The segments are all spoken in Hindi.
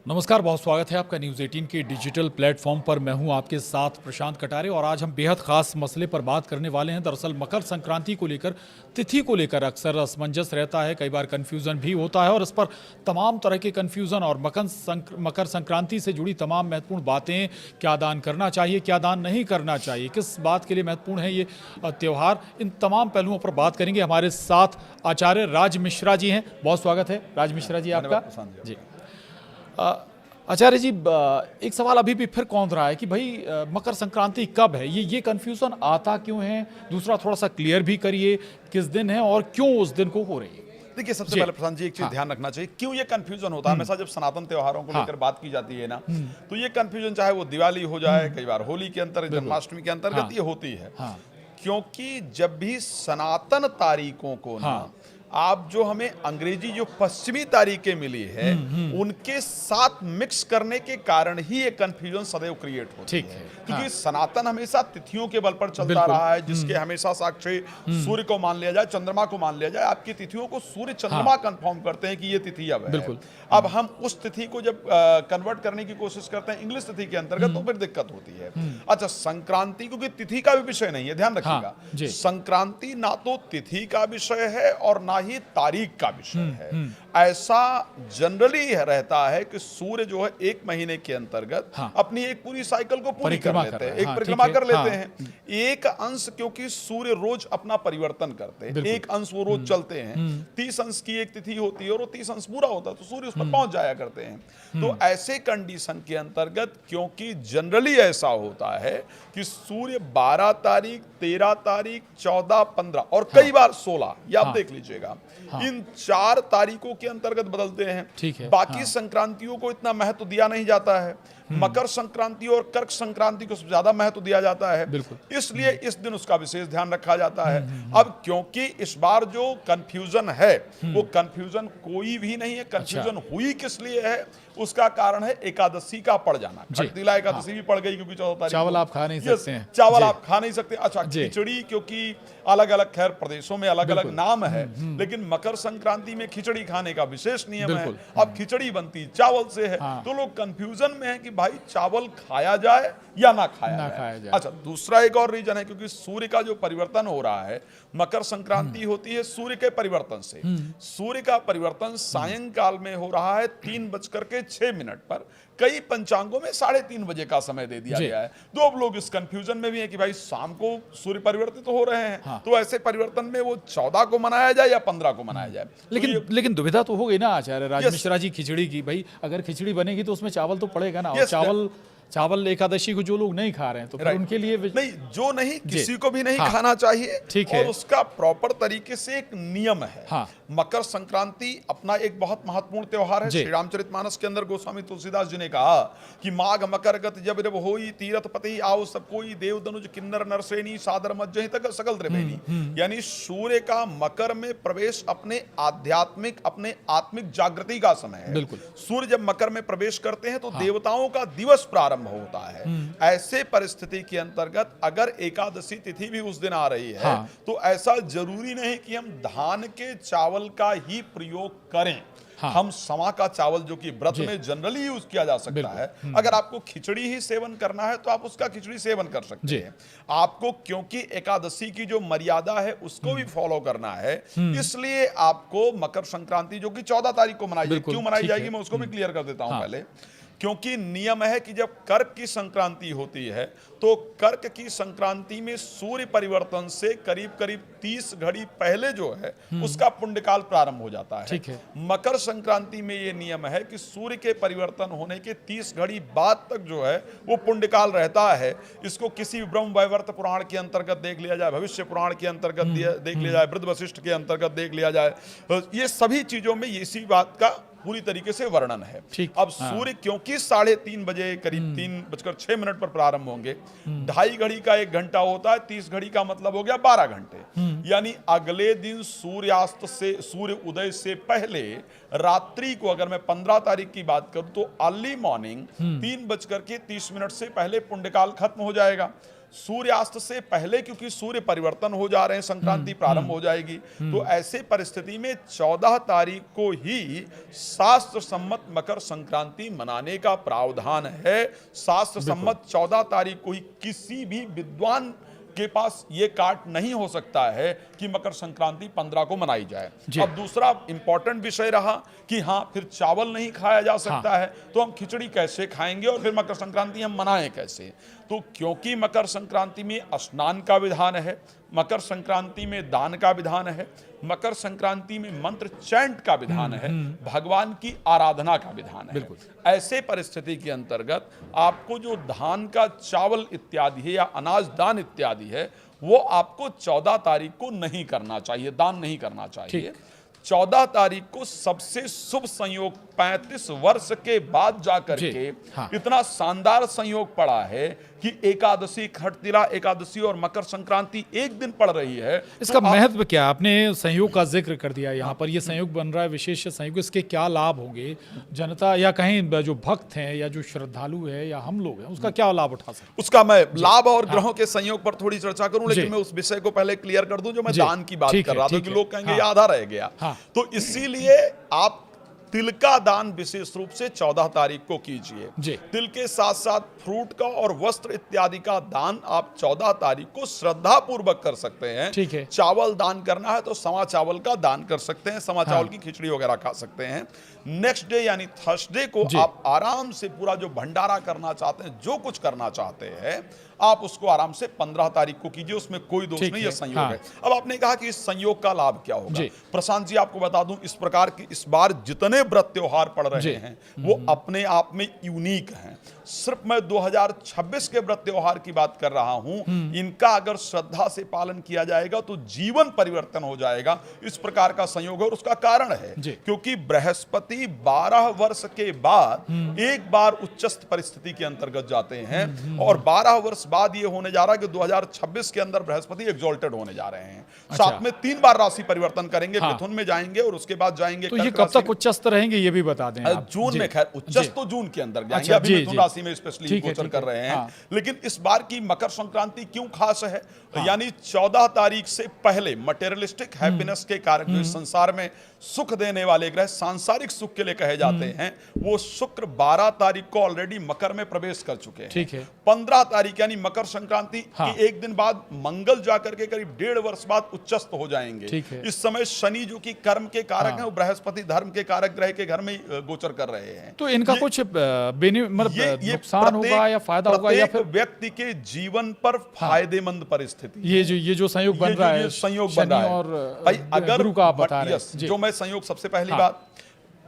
नमस्कार, बहुत स्वागत है आपका न्यूज़ 18 के डिजिटल प्लेटफॉर्म पर। मैं हूं आपके साथ प्रशांत कटारे और आज हम बेहद खास मसले पर बात करने वाले हैं। दरअसल मकर संक्रांति को लेकर, तिथि को लेकर अक्सर असमंजस रहता है, कई बार कन्फ्यूज़न भी होता है और इस पर तमाम तरह के कन्फ्यूज़न और मकर संक्रांति से जुड़ी तमाम महत्वपूर्ण बातें, क्या दान करना चाहिए, क्या दान नहीं करना चाहिए, किस बात के लिए महत्वपूर्ण है ये त्यौहार, इन तमाम पहलुओं पर बात करेंगे। हमारे साथ आचार्य राज मिश्रा जी हैं। बहुत स्वागत है राज मिश्रा जी आपका। जी आचार्य जी, एक सवाल अभी भी फिर कौंध रहा है कि भाई मकर संक्रांति कब है, ये कन्फ्यूजन आता क्यों है। दूसरा, थोड़ा सा क्लियर भी करिए किस दिन है और क्यों उस दिन को हो रही है। देखिए, सबसे पहले प्रशांत जी एक चीज ध्यान रखना चाहिए, क्यों ये कंफ्यूजन होता है। हमेशा जब सनातन त्योहारों को लेकर बात की जाती है ना, तो ये कंफ्यूजन चाहे वो दिवाली हो जाए, कई बार होली के अंतर्गत, जन्माष्टमी के अंतर्गत ये होती है। क्योंकि जब भी सनातन तारीखों को ना आप जो हमें अंग्रेजी जो पश्चिमी तारीखें मिली है उनके साथ मिक्स करने के कारण ही ये कंफ्यूजन सदैव क्रिएट होती है। क्योंकि सनातन हमेशा तिथियों के बल पर चलता रहा है, जिसके हमेशा साक्षी सूर्य को मान लिया जाए, चंद्रमा को मान लिया जाए। आपकी तिथियों को सूर्य चंद्रमा कंफर्म करते हैं कि ये तिथि अब है। अब हम उस तिथि को जब कन्वर्ट करने की कोशिश करते हैं इंग्लिश तिथि के अंतर्गत, तो फिर दिक्कत होती है। अच्छा, संक्रांति क्योंकि तिथि का भी विषय नहीं है, ध्यान रखिएगा। संक्रांति ना तो तिथि का विषय है और ना ही तारीख का विषय है। ऐसा जनरली रहता है कि सूर्य जो है एक महीने के अंतर्गत अपनी एक पूरी साइकिल को पूरी कर लेते हैं, एक परिक्रमा कर लेते हैं। एक अंश, क्योंकि सूर्य रोज अपना परिवर्तन करते हैं, एक अंश वो रोज चलते हैं। 30 अंश की एक तिथि होती है और वो 30 अंश पूरा होता है, तो सूर्य उस पर पहुंच जाया करते हैं। तो ऐसे कंडीशन के अंतर्गत, क्योंकि जनरली ऐसा होता है कि सूर्य 12 तारीख, 13 तारीख, 14, 15 और कई बार 16, ये आप देख लीजिएगा, इन 4 तारीखों के अंतर्गत बदलते हैं। बाकी संक्रांतियों को इतना महत्व दिया नहीं जाता है। मकर संक्रांति और कर्क संक्रांति को ज्यादा महत्व दिया जाता है, इसलिए इस दिन उसका विशेष ध्यान रखा जाता है। अब क्योंकि इस बार जो कंफ्यूजन है वो कंफ्यूजन कोई भी नहीं है, कंफ्यूजन हुई किस लिए है उसका कारण है एकादशी का पड़ जाना। खटतिला एकादशी भी पड़ गई क्योंकि 14 तारीख चावल आप खा नहीं सकते हैं। चावल आप खा नहीं सकते। अच्छा, खिचड़ी, क्योंकि अलग अलग खैर प्रदेशों में अलग अलग नाम है, लेकिन मकर संक्रांति में खिचड़ी खाने का विशेष नियम है। अब खिचड़ी बनती चावल से है, तो लोग कंफ्यूजन में है कि भाई चावल खाया जाए या ना खाया जाए। अच्छा, दूसरा एक और रीजन है, क्योंकि सूर्य का जो परिवर्तन हो रहा है, मकर संक्रांति होती है सूर्य के परिवर्तन से। सूर्य का परिवर्तन सायंकाल में हो रहा है 3:06 पर। कई पंचांगों में 3:30 बजे का समय दे दिया गया है। तो अब लोग इस कंफ्यूजन में भी है कि भाई शाम को सूर्य परिवर्तित हो रहे हैं, तो ऐसे परिवर्तन में वो 14 को मनाया जाए या 15 को मनाया जाए। लेकिन दुविधा तो हो गई ना आचार्य राज मिश्रा जी, खिचड़ी की। भाई अगर खिचड़ी बनेगी तो उसमें चावल तो पड़ेगा ना, और चावल एकादशी को जो लोग नहीं खा रहे हैं तो फिर उनके लिए नहीं, जो नहीं, किसी को भी नहीं खाना चाहिए। ठीक है, और उसका प्रॉपर तरीके से एक नियम है। मकर संक्रांति अपना एक बहुत महत्वपूर्ण त्योहार है। श्री रामचरितमानस के अंदर गोस्वामी तुलसीदास जी ने कहा कि माघ मकर गत जब जब होई, तीरथ पति आओ सब कोई, देव दनुज किन्नर नरसेनी, सादर मज्जहि तक सकल त्रिवेणी। यानी सूर्य का मकर में प्रवेश अपने आध्यात्मिक, अपने आत्मिक जागृति का समय है। सूर्य जब मकर में प्रवेश करते हैं तो देवताओं का दिवस प्रारंभ होता है। ऐसे परिस्थिति के अंतर्गत अगर एकादशी तिथि भी उस दिन आ रही है, तो ऐसा जरूरी नहीं कि हम धान के चावल का ही प्रयोग करें। हम समा का चावल, जो कि व्रत में जनरली यूज किया जा सकता है, अगर आपको खिचड़ी ही सेवन करना है तो आप उसका खिचड़ी सेवन कर सकते हैं। आपको क्योंकि एकादशी की जो मर्यादा है उसको भी फॉलो करना है, इसलिए आपको मकर संक्रांति, जो कि 14 तारीख को मनाई जाएगी, क्यों मनाई जाएगी मैं उसको भी क्लियर कर देता हूं पहले। क्योंकि नियम है कि जब कर्क की संक्रांति होती है तो कर्क की संक्रांति में सूर्य परिवर्तन से करीब करीब 30 घड़ी पहले जो है उसका पुण्यकाल प्रारंभ हो जाता है। मकर संक्रांति में ये नियम है कि सूर्य के परिवर्तन होने के 30 घड़ी बाद तक जो है वो पुण्यकाल रहता है। इसको किसी ब्रह्म वैवर्त पुराण के अंतर्गत देख लिया जाए, भविष्य पुराण के अंतर्गत देख लिया जाए, वृद्ध वशिष्ठ के अंतर्गत देख लिया जाए, ये सभी चीजों में इसी बात का पूरी तरीके से वर्णन है। अब सूर्य क्योंकि 3:30 बजे करीब 3:06 पर प्रारंभ होंगे, 2.5 घड़ी का 1 घंटा होता है, 30 घड़ी का मतलब हो गया 12 घंटे। यानी अगले दिन सूर्यास्त से, सूर्य उदय से पहले रात्रि को, अगर मैं 15 तारीख की बात करूं तो अर्ली मॉर्निंग 3:30 से पहले पुण्यकाल खत्म हो जाएगा। सूर्यास्त से पहले, क्योंकि सूर्य परिवर्तन हो जा रहे हैं, संक्रांति प्रारंभ हो जाएगी, तो ऐसे परिस्थिति में 14 तारीख को ही शास्त्र सम्मत मकर संक्रांति मनाने का प्रावधान है। शास्त्र सम्मत 14 तारीख को ही किसी भी विद्वान के पास ये काट नहीं हो सकता है कि मकर संक्रांति 15 को मनाई जाए। अब दूसरा इंपॉर्टेंट विषय रहा कि हाँ, फिर चावल नहीं खाया जा सकता है, तो हम खिचड़ी कैसे खाएंगे और फिर मकर संक्रांति हम मनाएं कैसे? तो क्योंकि मकर संक्रांति में स्नान का विधान है, मकर संक्रांति में दान का विधान है, मकर संक्रांति में मंत्र चैंट का विधान है, भगवान की आराधना का विधान है। ऐसे परिस्थिति के अंतर्गत आपको जो धान का चावल इत्यादि है या अनाज दान इत्यादि है, वो आपको 14 तारीख को नहीं करना चाहिए, दान नहीं करना चाहिए। 14 तारीख को सबसे शुभ संयोग 35 वर्ष के बाद जाकर के इतना शानदार संयोग पड़ा है कि एकादशी, खटतिला एकादशी और मकर संक्रांति एक दिन पड़ रही है। इसका महत्व क्या? आपने संयोग का जिक्र कर दिया, यहाँ पर ये संयोग बन रहा है, विशेष संयोग, इसके क्या लाभ होंगे जनता या कहीं जो भक्त हैं या जो श्रद्धालु है या हम लोग हैं, उसका क्या लाभ उठा सकते? उसका मैं लाभ और ग्रहों के संयोग पर थोड़ी चर्चा करूं, लेकिन मैं उस विषय को पहले क्लियर कर दूं जो मैं दान की बात कर रहा था, कि लोग कहेंगे ये आधा रह गया। तो इसीलिए आप तिल का दान विशेष रूप से 14 तारीख को कीजिए। तिल के साथ साथ फ्रूट का और वस्त्र इत्यादि का दान आप 14 तारीख को श्रद्धा पूर्वक कर सकते हैं। ठीक है। चावल दान करना है तो समा चावल का दान कर सकते हैं, समा चावल की खिचड़ी वगैरह खा सकते हैं। नेक्स्ट डे यानी थर्सडे को आप आराम से पूरा जो भंडारा करना चाहते हैं, जो कुछ करना चाहते हैं, आप उसको आराम से 15 तारीख को कीजिए, उसमें कोई दोष नहीं, यह संयोग है। अब आपने कहा कि इस संयोग का लाभ क्या होगा? प्रशांत जी, आपको बता दूं, इस प्रकार की इस बार जितने व्रत त्योहार पड़ रहे हैं वो अपने आप में यूनिक हैं। सिर्फ मैं 2026 के व्रत त्योहार की बात कर रहा हूं, इनका अगर श्रद्धा से पालन किया जाएगा तो जीवन परिवर्तन हो जाएगा। इस प्रकार का संयोग है और उसका कारण है क्योंकि बृहस्पति 12 वर्ष के बाद एक बार उच्चस्थ परिस्थिति के अंतर्गत जाते हैं और 12 वर्ष बाद ये होने जा रहा है कि 2026 के अंदर बृहस्पति एग्जॉल्टेड होने जा रहे हैं। साथ में 3 बार राशि परिवर्तन करेंगे, मिथुन में जाएंगे और उसके बाद जाएंगे। तो ये कब तक उच्चस्थ रहेंगे ये भी बता दें आप। जून में, खैर उच्चस्थ तो जून के अंदर जाएंगे, अभी मिथुन राशि में स्पेशली गोचर कर रहे हैं। लेकिन इस बार की मकर संक्रांति क्यों खास है? यानी 14 तारीख से पहले मटेरियलिस्टिक हैप्पीनेस के कारक जो संसार में सुख देने वाले ग्रह सांसारिक सुख के लिए कहे जाते हैं, वो शुक्र 12 तारीख को ऑलरेडी मकर में प्रवेश कर चुके हैं। ठीक है। 15 तारीख यानी मकर संक्रांति की एक दिन बाद मंगल जाकर के करीब 1.5 वर्ष बाद उच्चस्थ हो जाएंगे। इस समय शनि जो कि कर्म के कारक हैं, वो बृहस्पति धर्म के कारक ग्रह के घर में गोचर कर रहे हैं। तो इनका कुछ नुकसान होगा या फायदा होगा या फिर व्यक्ति के जीवन पर फायदेमंद परिस्थिति? ये जो संयोग बन रहा है, संयोग बन रहा है और भाई, अगर गुरु का आप बता रहे हैं, जो मैं संयोग सबसे पहली बात,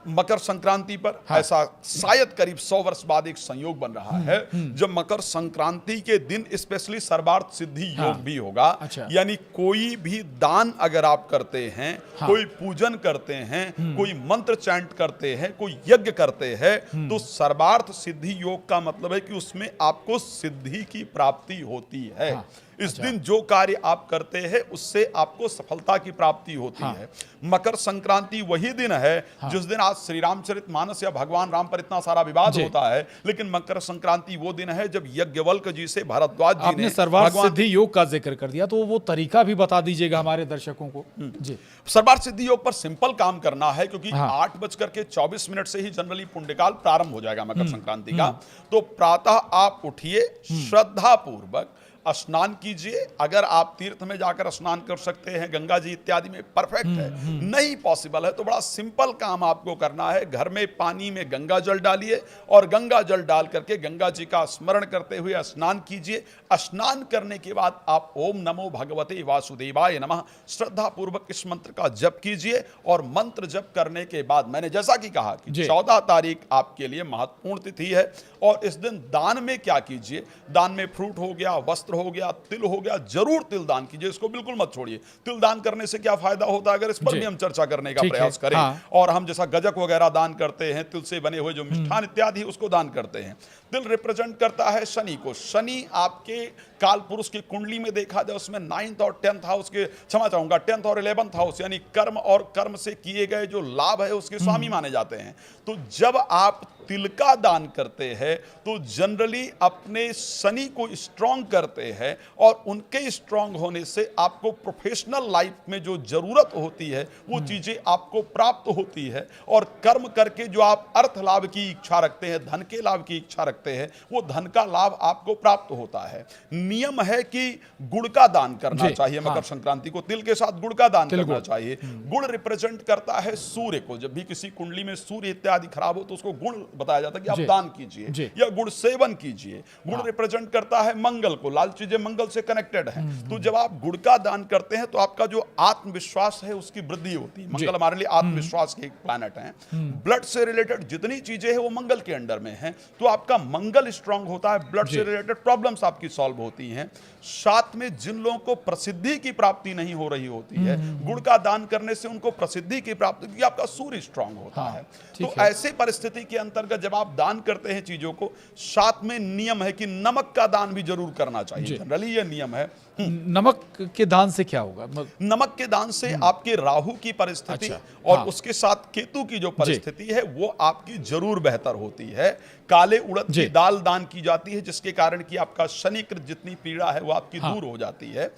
मकर संक्रांति पर ऐसा शायद करीब 100 वर्ष बाद एक संयोग बन रहा है जब मकर संक्रांति के दिन स्पेशली सर्वार्थ सिद्धि योग भी होगा। यानी कोई भी दान अगर आप करते हैं, कोई पूजन करते हैं, कोई मंत्र चैंट करते हैं, कोई यज्ञ करते हैं, तो सर्वार्थ सिद्धि योग का मतलब है कि उसमें आपको सिद्धि की प्राप्ति होती है। इस दिन जो कार्य आप करते हैं उससे आपको सफलता की प्राप्ति होती है। मकर संक्रांति वही दिन है जिस दिन आज श्री रामचरितमानस या भगवान राम पर इतना सारा विवाद होता है, लेकिन मकर संक्रांति वो दिन है जब यज्ञवल्क्य जी से भारद्वाज जी ने सर्वार्थ सिद्धि योग का जिक्र कर दिया, तो वो तरीका भी बता दीजिएगा हमारे दर्शकों को। जी, सर्वार्थ सिद्धि योग पर सिंपल काम करना है क्योंकि 8:24 से ही जनरली पुण्यकाल प्रारंभ हो जाएगा मकर संक्रांति का। तो प्रातः आप उठिए, श्रद्धा पूर्वक स्नान कीजिए। अगर आप तीर्थ में जाकर स्नान कर सकते हैं, गंगा जी इत्यादि में, परफेक्ट है। नहीं पॉसिबल है तो बड़ा सिंपल काम आपको करना है, घर में पानी में गंगा जल डालिए और गंगा जल डाल करके गंगा जी का स्मरण करते हुए स्नान कीजिए। स्नान करने के बाद आप ओम नमो भगवते वासुदेवाय नमः श्रद्धा पूर्वक इस मंत्र का जप कीजिए और मंत्र जप करने के बाद मैंने जैसा कि कहा कि 14 तारीख आपके लिए महत्वपूर्ण तिथि है और इस दिन दान में क्या कीजिए? दान में फ्रूट हो गया, वस्त्र हो गया, तिल हो गया, जरूर तिल दान कीजिए, इसको बिल्कुल मत छोड़िए। तिल दान करने से क्या फायदा होता है अगर इस पर भी हम चर्चा करने का प्रयास करें। और हम जैसा गजक वगैरह दान करते हैं, तिल से बने हुए जो मिष्ठान इत्यादि उसको दान करते हैं। तिल रिप्रेजेंट करता है शनि को। शनि आपके काल पुरुष की कुंडली में देखा जाए उसमें 9th और 10th हाउस के, क्षमा चाहूंगा 10th और 11th हाउस यानी कर्म और कर्म से किए गए जो लाभ है उसके स्वामी माने जाते हैं। तो जब आप तिल का दान करते हैं तो जनरली अपने शनि को स्ट्रांग करते हैं, और उनके स्ट्रांग होने से आपको प्रोफेशनल लाइफ में जो जरूरत होती है वो चीजें आपको प्राप्त होती है, और कर्म करके जो आप अर्थ लाभ की इच्छा रखते हैं, धन के लाभ की इच्छा रखते हैं, वो धन का लाभ आपको प्राप्त होता है। नियम है कि गुड़ का दान करना चाहिए मकर संक्रांति को, तिल के साथ गुड़ का दान करना चाहिए। गुड़ रिप्रेजेंट करता है सूर्य को। जब भी किसी कुंडली में सूर्य इत्यादि खराब हो तो उसको गुड़ बताया जाता है कि आप दान कीजिए या गुड़ सेवन कीजिए। गुड़ रिप्रेजेंट करता है मंगल को, लाल चीजें मंगल से कनेक्टेड हैं। तो जब आप गुड़ का दान करते हैं तो आपका जो आत्मविश्वास है उसकी वृद्धि होती है। मंगल हमारे लिए आत्मविश्वास के एक प्लैनेट है। ब्लड से रिलेटेड जितनी चीजें हैं वो मंगल के अंडर में हैं, तो आपका मंगल स्ट्रांग होता है, ब्लड से रिलेटेड प्रॉब्लम्स आपकी सॉल्व होती हैं। साथ में जिन लोगों को प्रसिद्धि की प्राप्ति नहीं हो रही होती है, गुड़ का दान करने से उनको प्रसिद्धि की प्राप्ति, क्योंकि आपका सूर्य स्ट्रांग होता है। तो ऐसे परिस्थिति के अंतर्गत जब आप दान करते हैं चीजों को, साथ में नियम है कि नमक का दान भी जरूर करना चाहिए। जनरली ये नियम है। नमक के दान से क्या होगा? नमक के दान से आपके राहु की परिस्थिति और उसके साथ केतु की जो परिस्थिति है वो आपकी जरूर बेहतर होती है। काले उड़द की दाल दान की जाती है, जिसके कारण कि आपका शनिकृत जितनी पीड़ा है वो आपकी दूर हो जाती है।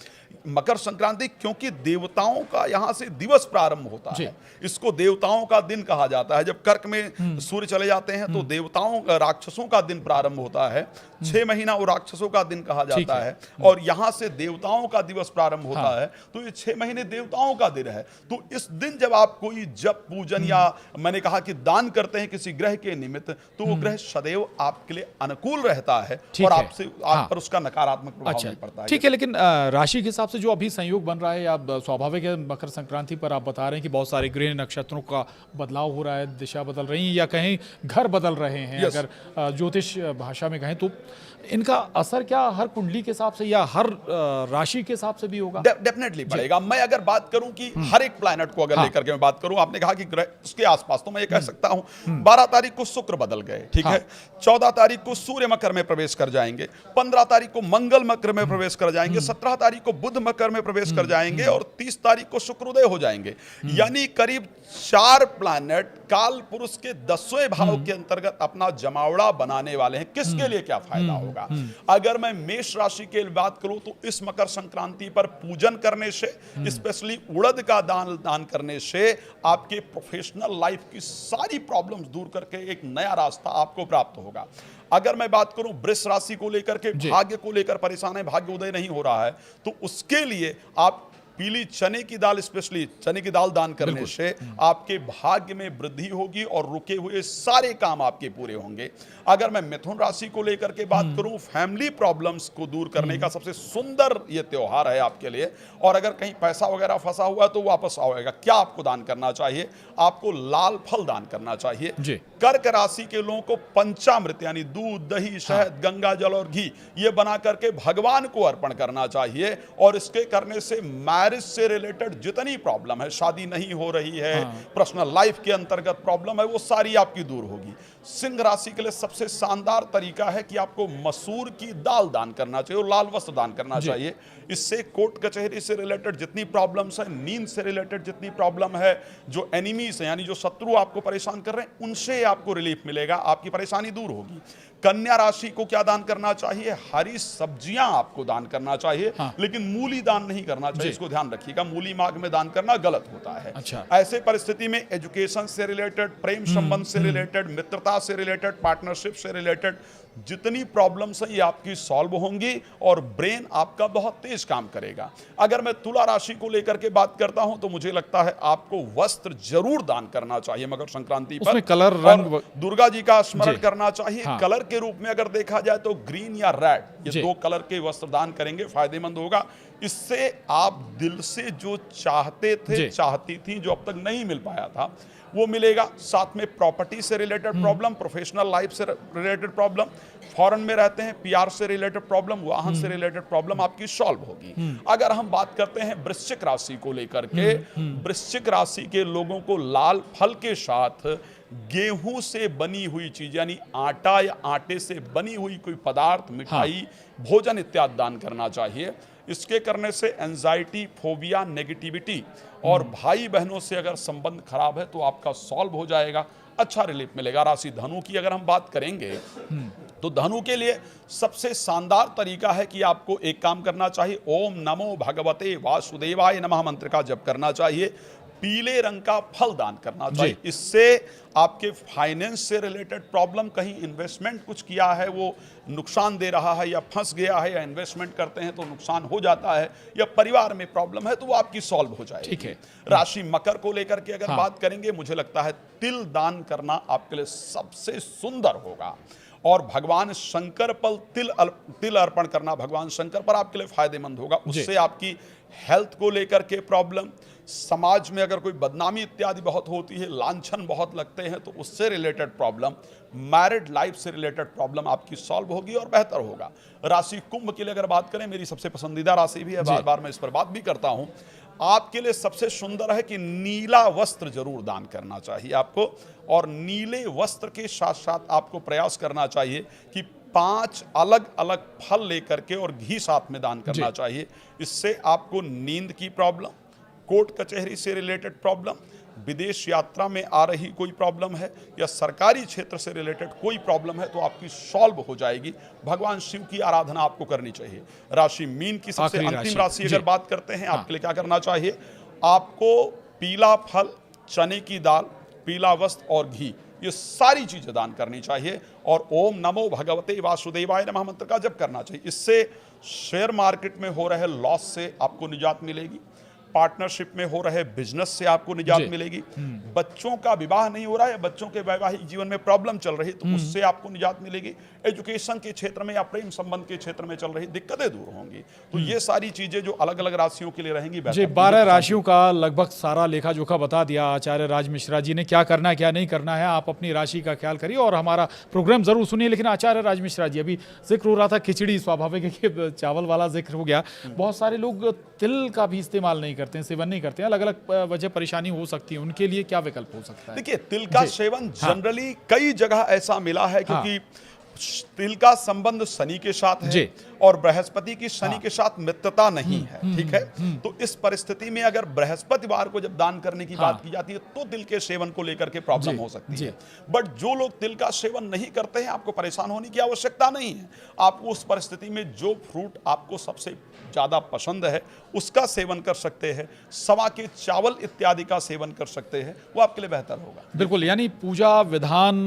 मकर संक्रांति क्योंकि देवताओं का यहाँ से दिवस प्रारंभ होता है, इसको देवताओं का दिन कहा जाता है। जब कर्क में सूर्य चले जाते हैं तो देवताओं राक्षसों का दिन प्रारंभ होता है। 6 महीना वो राक्षसों का दिन कहा जाता है, और यहाँ से देवताओं का दिवस प्रारंभ होता है। तो ये 6 महीने देवताओं का दिन है। तो इस दिन जब आप कोई जप पूजन या मैंने कहा कि दान करते हैं किसी ग्रह के निमित्त, तो वो ग्रह सदैव आपके लिए अनुकूल रहता है और आपसे आप पर उसका नकारात्मक प्रभाव नहीं पड़ता है। ठीक है, लेकिन राशि के हिसाब से जो अभी संयोग बन रहा है, या स्वाभाविक है मकर संक्रांति पर आप बता रहे हैं कि बहुत सारे ग्रह नक्षत्रों का बदलाव हो रहा है, दिशा बदल रही है या कहीं घर बदल रहे हैं, अगर ज्योतिष भाषा में कहें तो इनका असर क्या हर कुंडली के हिसाब से या हर राशि के हिसाब से भी होगा? डेफिनेटली पड़ेगा। मैं अगर बात करूं कि हर एक प्लैनेट को अगर लेकर के मैं बात करूं, आपने कहा कि ग्रह उसके आसपास, तो मैं ये कह सकता हूं 12 तारीख को शुक्र बदल गए, ठीक है। 14 तारीख को सूर्य मकर में प्रवेश कर जाएंगे, 15 तारीख को मंगल मकर में प्रवेश कर जाएंगे, 17 तारीख को बुध मकर में प्रवेश कर जाएंगे, और 30 तारीख को शुक्रोदय हो जाएंगे। यानी करीब 4 प्लैनेट काल पुरुष के 10वें भाव के अंतर्गत अपना जमावड़ा बनाने वाले हैं। किसके लिए क्या फायदा होगा? अगर मैं मेष राशि की बात करूं तो इस मकर संक्रांति पर पूजन करने से, स्पेशली उड़द का दान करने से आपके प्रोफेशनल लाइफ की सारी प्रॉब्लम्स दूर करके एक नया रास्ता आपको प्राप्त होगा। अगर मैं बात करूं वृष राशि को लेकर के, भाग्य को लेकर परेशान है, भाग्य उदय नहीं हो रहा है, तो उसके लिए आप पीली चने की दाल, स्पेशली चने की दाल दान करने से आपके भाग्य में वृद्धि होगी और रुके हुए सारे काम आपके पूरे होंगे। अगर मैं मिथुन राशि को लेकर के बात करूं, फैमिली प्रॉब्लम्स को दूर करने का सबसे सुंदर ये त्योहार है आपके लिए। और अगर कहीं पैसा वगैरह फंसा हुआ है तो वापस आएगा। क्या आपको दान करना चाहिए? आपको लाल फल दान करना चाहिए। कर्क राशि के लोगों को पंचामृत यानी दूध, दही, शहद, गंगा जल और घी ये बना करके भगवान को अर्पण करना चाहिए। और इसके करने से मैरिज से रिलेटेड जितनी प्रॉब्लम है, शादी नहीं हो रही है, पर्सनल लाइफ के अंतर्गत प्रॉब्लम है, वो सारी आपकी दूर होगी। सिंह राशि के लिए सबसे शानदार तरीका है कि आपको मसूर की दाल दान करना चाहिए और लाल वस्त्र दान करना चाहिए। इससे कोर्ट कचहरी से रिलेटेड जितनी प्रॉब्लम्स है, नींद से रिलेटेड जितनी प्रॉब्लम है, जो एनिमीज हैं यानी जो शत्रु आपको परेशान कर रहे हैं, उनसे आपको रिलीफ मिलेगा, आपकी परेशानी दूर होगी। कन्या राशि को क्या दान करना चाहिए? हरी सब्जियां आपको दान करना चाहिए, लेकिन मूली दान नहीं करना चाहिए, इसको ध्यान रखिएगा। मूली माघ में दान करना गलत होता है। ऐसे परिस्थिति में एजुकेशन से रिलेटेड, प्रेम संबंध से रिलेटेड, मित्रता से रिलेटेड, पार्टनरशिप से रिलेटेड जितनी प्रॉब्लम्स हैं ये आपकी सॉल्व होंगी और ब्रेन आपका बहुत तेज काम करेगा। अगर मैं तुला राशि को लेकर के बात करता हूं तो मुझे लगता है आपको वस्त्र जरूर दान करना चाहिए मकर संक्रांति पर। कलर रंग दुर्गा जी का स्मरण करना चाहिए। कलर के रूप में अगर देखा जाए तो ग्रीन या रेड, ये 2 कलर के वस्त्र दान करेंगे, फायदेमंद होगा। इससे आप दिल से जो चाहते थे, चाहती थी, जो अब तक नहीं मिल पाया था, वो मिलेगा। साथ में प्रॉपर्टी से रिलेटेड प्रॉब्लम, प्रोफेशनल लाइफ से रिलेटेड प्रॉब्लम, फॉरेन में रहते हैं, पीआर से रिलेटेड प्रॉब्लम, वाहन से रिलेटेड प्रॉब्लम आपकी सॉल्व होगी। अगर हम बात करते हैं वृश्चिक राशि को लेकर के, वृश्चिक राशि के लोगों को लाल फल के साथ गेहूं से बनी हुई चीज यानी आटा या आटे से बनी हुई कोई पदार्थ, मिठाई, भोजन इत्यादि दान करना चाहिए। इसके करने से एंजाइटी, फोबिया, नेगेटिविटी और भाई बहनों से अगर संबंध खराब है तो आपका सॉल्व हो जाएगा। अच्छा रिलीफ मिलेगा। राशि धनु की अगर हम बात करेंगे तो धनु के लिए सबसे शानदार तरीका है कि आपको एक काम करना चाहिए, ओम नमो भगवते वासुदेवाय नमः मंत्र का जप करना चाहिए, पीले रंग का फल दान करना चाहिए। इससे आपके फाइनेंस से रिलेटेड प्रॉब्लम, कहीं इन्वेस्टमेंट कुछ किया है वो नुकसान दे रहा है या फंस गया है, या इन्वेस्टमेंट करते हैं तो नुकसान हो जाता है, या परिवार में प्रॉब्लम है तो वो आपकी सॉल्व हो जाएगी। ठीक है। राशि मकर को लेकर के अगर बात करेंगे, मुझे लगता है तिल दान करना आपके लिए सबसे सुंदर होगा, और भगवान शंकर पर तिल अर्पण करना भगवान शंकर पर आपके लिए फायदेमंद होगा। उससे आपकी हेल्थ को लेकर के प्रॉब्लम, समाज में अगर कोई बदनामी इत्यादि बहुत होती है, लांछन बहुत लगते हैं, तो उससे रिलेटेड प्रॉब्लम, मैरिड लाइफ से रिलेटेड प्रॉब्लम आपकी सॉल्व होगी और बेहतर होगा। राशि कुंभ के लिए अगर बात करें, मेरी सबसे पसंदीदा राशि भी है, बार बार मैं इस पर बात भी करता हूं। आपके लिए सबसे सुंदर है कि नीला वस्त्र जरूर दान करना चाहिए आपको, और नीले वस्त्र के साथ साथ आपको प्रयास करना चाहिए कि 5 अलग अलग फल लेकर के और घी साथ में दान करना चाहिए। इससे आपको नींद की प्रॉब्लम, कोर्ट कचहरी से रिलेटेड प्रॉब्लम, विदेश यात्रा में आ रही कोई प्रॉब्लम है, या सरकारी क्षेत्र से रिलेटेड कोई प्रॉब्लम है, तो आपकी सॉल्व हो जाएगी। भगवान शिव की आराधना आपको करनी चाहिए। राशि मीन की सबसे अंतिम राशि अगर बात करते हैं, आपके लिए क्या करना चाहिए, आपको पीला फल, चने की दाल, पीला वस्त्र और घी, ये सारी चीजें दान करनी चाहिए, और ओम नमो भगवते वासुदेवाय नमः मंत्र का जप करना चाहिए। इससे शेयर मार्केट में हो रहे लॉस से आपको निजात मिलेगी, पार्टनरशिप में हो रहे बिजनेस से आपको निजात मिलेगी, बच्चों का विवाह नहीं हो रहा है, बच्चों के वैवाहिक जीवन में प्रॉब्लम चल रही तो उससे आपको निजात मिलेगी, एजुकेशन के क्षेत्र में या प्रेम संबंध के क्षेत्र में चल रही दिक्कतें दूर होंगी। तो ये सारी चीजें जो अलग अलग राशियों के लिए रहेंगी। जी, 12 राशियों का लगभग सारा लेखा जोखा बता दिया आचार्य राज मिश्रा जी ने, क्या करना है क्या नहीं करना है। आप अपनी राशि का ख्याल करिए और हमारा प्रोग्राम जरूर सुनिए। लेकिन आचार्य राज मिश्रा जी, अभी जिक्र हो रहा था खिचड़ी, स्वाभाविक है कि चावल वाला जिक्र हो गया, बहुत सारे लोग तिल का भी इस्तेमाल नहीं करते हैं, सेवन नहीं करते हैं, अलग अलग वजह परेशानी हो सकती है, उनके लिए क्या विकल्प हो सकता है? देखिए, तिल का सेवन जनरली कई जगह ऐसा मिला है, क्योंकि तिल का संबंध शनि के साथ है और बृहस्पति की शनि के साथ मित्रता नहीं है, ठीक है। तो इस परिस्थिति में अगर बृहस्पतिवार को जब दान करने की बात की जाती है तो तिल के सेवन को लेकर के प्रॉब्लम हो सकती है। बट जो लोग तिल का सेवन नहीं करते हैं, आपको परेशान होने की आवश्यकता नहीं है। आप उस परिस्थिति में जो फ्रूट आपको सबसे ज्यादा पसंद है उसका सेवन कर सकते हैं, सवा के चावल इत्यादि का सेवन कर सकते हैं, वो आपके लिए बेहतर होगा। बिल्कुल, यानी पूजा विधान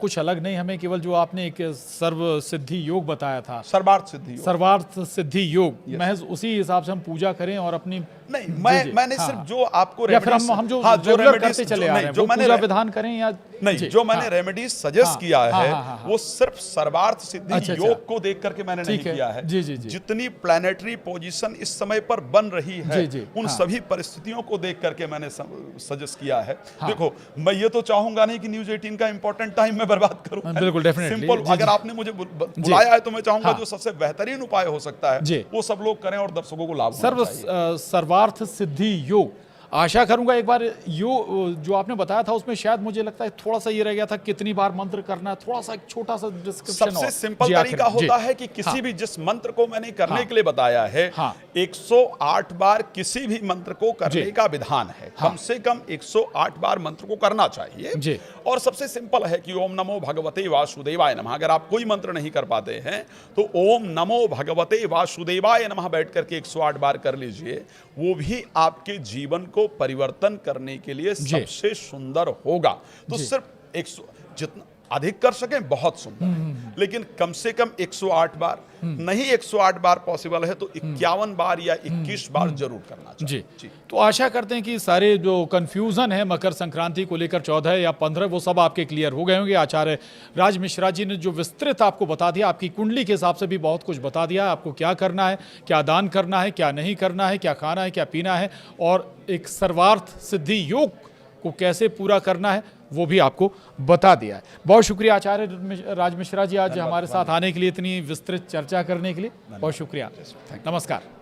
कुछ अलग नहीं, हमें केवल जो आपने एक सर्व सिद्धि योग बताया था, सर्वार्थ सिद्धि योग, महज उसी हिसाब से हम पूजा करें और अपनी नहीं, मैंने सिर्फ जो आपको हम जो रेमेडीज चले आ रहे हैं, जो पूजा विधान करें या नहीं, जो मैंने रेमेडीज सजेस्ट किया है वो सिर्फ सर्वार्थ सिद्धि योग को देख करके मैंने नहीं किया है। जितनी प्लैनेटरी पोजीशन इस समय पर बन रही है उन सभी परिस्थितियों को देख करके मैंने सजेस्ट किया है। देखो, मैं ये तो चाहूंगा नहीं कि न्यूज 18 का इंपॉर्टेंट टाइम मैं बर्बाद करूं। बिल्कुल, डेफिनेटली। सिंपल, अगर आपने मुझे बुलाया है तो मैं चाहूंगा जो सबसे बेहतरीन उपाय हो सकता है वो सब लोग करें और दर्शकों को लाभ होना चाहिए। सर्वार्थ सिद्धि योग, आशा करूंगा एक बार जो आपने बताया था उसमें शायद मुझे लगता है थोड़ा सा ये रह गया था, कितनी बार मंत्र करना है, थोड़ा सा एक छोटा सा डिस्क्रिप्शन। सबसे सिंपल तरीका होता है कि किसी भी जिस मंत्र को मैंने करने के लिए बताया है 108 बार किसी भी मंत्र को करने का विधान है, कम से कम 108 बार मंत्र को करना चाहिए। और सबसे सिंपल है कि ओम नमो भगवते वासुदेवाय नमः, अगर आप कोई मंत्र नहीं कर पाते हैं तो ओम नमो भगवते वासुदेवाय नमः बैठ करके 108 बार कर लीजिए, वो भी आपके जीवन को परिवर्तन करने के लिए सबसे सुंदर होगा। तो सिर्फ 100 जितना अधिक कर सकें बहुत सुंदर, लेकिन कम से कम 108 बार नहीं, 108 बार पॉसिबल है तो 51 बार या 21 बार जरूर करना चाहिए। जी। तो आशा करते हैं कि सारे जो कंफ्यूजन है मकर संक्रांति को लेकर 14 या 15 वो सब आपके क्लियर हो गए होंगे। आचार्य राज मिश्रा जी ने जो विस्तृत आपको बता दिया, आपकी कुंडली के हिसाब से भी बहुत कुछ बता दिया, आपको क्या करना है, क्या दान करना है, क्या नहीं करना है, क्या खाना है, क्या पीना है, और एक सर्वार्थ सिद्धि योग को कैसे पूरा करना है वो भी आपको बता दिया है। बहुत शुक्रिया आचार्य राज मिश्रा जी, आज हमारे साथ आने के लिए, इतनी विस्तृत चर्चा करने के लिए बहुत शुक्रिया। नमस्कार।